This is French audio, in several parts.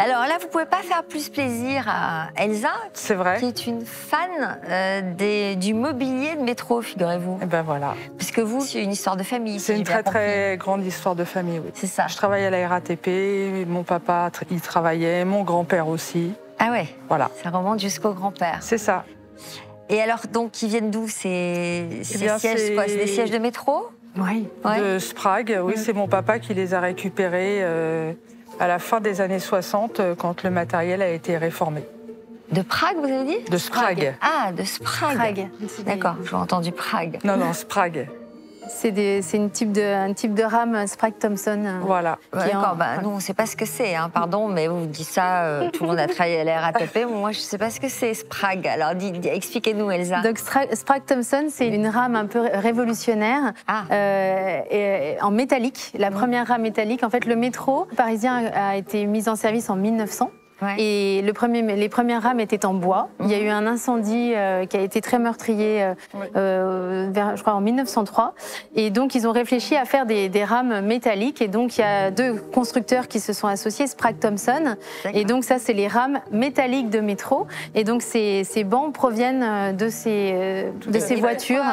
Alors là, vous pouvez pas faire plus plaisir à Elsa, C'est vrai. qui est une fan du mobilier de métro, figurez-vous. Et ben voilà. Puisque vous, c'est une histoire de famille. C'est si une j'ai bien très grande histoire de famille, oui. C'est ça. Je travaille à la RATP, mon papa y travaillait, mon grand-père aussi. Ah ouais. Voilà. Ça remonte jusqu'au grand-père. C'est ça. Et alors, donc, ils viennent d'où ces bien, sièges, quoi? C'est des sièges de métro? Oui. Ouais. De Sprague, oui, c'est mon papa qui les a récupérés à la fin des années 60, quand le matériel a été réformé. De Prague, vous avez dit? De Sprague. Ah, de Sprague. D'accord, j'ai entendu Prague. Non, Sprague. C'est un type de rame Sprague Thompson. Voilà. D'accord, nous, on ne sait pas ce que c'est, hein, pardon, mais vous dites ça, tout le monde a travaillé à la RATP, moi, je ne sais pas ce que c'est, Sprague. Alors, expliquez-nous, Elsa. Donc, Sprague Thompson, c'est une rame un peu révolutionnaire, en métallique, la première rame métallique. En fait, le métro parisien a été mis en service en 1900. Ouais. Et les premières rames étaient en bois. Il y a eu un incendie qui a été très meurtrier, je crois en 1903. Et donc, ils ont réfléchi à faire des rames métalliques. Et donc, il y a deux constructeurs qui se sont associés, Sprague Thompson. Et donc, ça, c'est les rames métalliques de métro. Et donc, ces bancs proviennent de ces voitures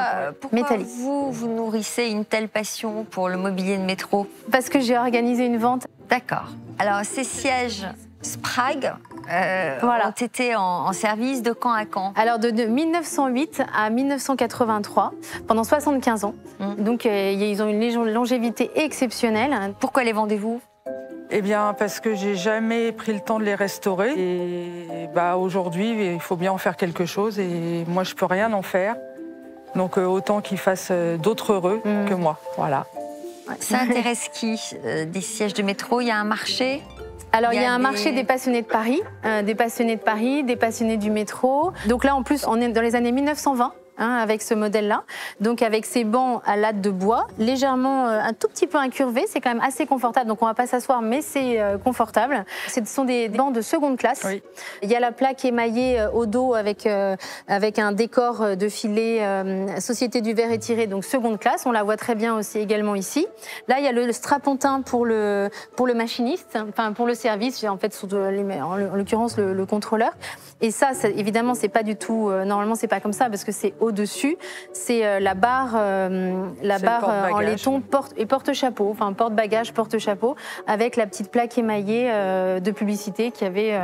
métalliques. Pourquoi vous nourrissez une telle passion pour le mobilier de métro? Parce que j'ai organisé une vente. D'accord. Alors, ces sièges Sprague ont été en service de quand à quand? Alors de 1908 à 1983, pendant 75 ans. Donc ils ont une longévité exceptionnelle. Pourquoi les vendez-vous? Eh bien, parce que j'ai jamais pris le temps de les restaurer. Et aujourd'hui, il faut bien en faire quelque chose. Et moi, je peux rien en faire. Donc autant qu'ils fassent d'autres heureux que moi. Voilà. Ça intéresse qui, des sièges de métro? Il y a un marché? Alors, il y a un marché des passionnés de Paris, des passionnés du métro. Donc là, en plus, on est dans les années 1920. Avec ce modèle-là, donc avec ces bancs à lattes de bois, légèrement un tout petit peu incurvés, c'est quand même assez confortable, donc on ne va pas s'asseoir, mais c'est confortable. Ce sont des bancs de seconde classe. Oui. Il y a la plaque émaillée au dos avec un décor de filet Société du verre étiré, donc seconde classe, on la voit très bien aussi également ici. Là, il y a le strapontin pour le machiniste, enfin pour le service, en fait, en l'occurrence le contrôleur. Et ça, évidemment, c'est pas du tout, normalement, c'est pas comme ça, parce que c'est au-dessus, c'est la barre en laiton porte-chapeau, enfin porte-bagages, porte-chapeau, avec la petite plaque émaillée de publicité qu'il y avait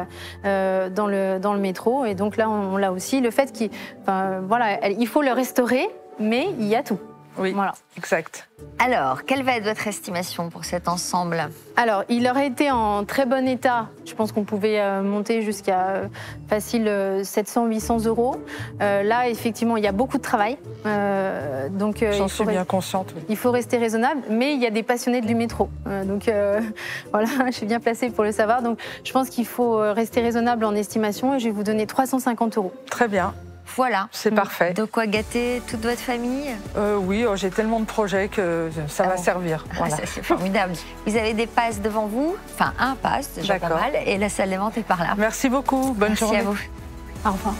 dans le métro. Et donc là, on l'a aussi. Le fait il faut le restaurer, mais il y a tout. Oui, voilà. Exact. Alors, quelle va être votre estimation pour cet ensemble? Alors, il aurait été en très bon état. Je pense qu'on pouvait monter jusqu'à facile 700-800 euros. Là, effectivement, il y a beaucoup de travail. J'en suis bien consciente. Oui. Il faut rester raisonnable, mais il y a des passionnés du métro. Voilà, je suis bien placée pour le savoir. Donc, je pense qu'il faut rester raisonnable en estimation et je vais vous donner 350 euros. Très bien. Voilà. C'est parfait. De quoi gâter toute votre famille? Oui, j'ai tellement de projets que ça va servir. Voilà. C'est formidable. Vous avez des passes devant vous, enfin un pass, déjà pas mal, et la salle des ventes est par là. Merci beaucoup, bonne journée. Merci à vous. Au revoir.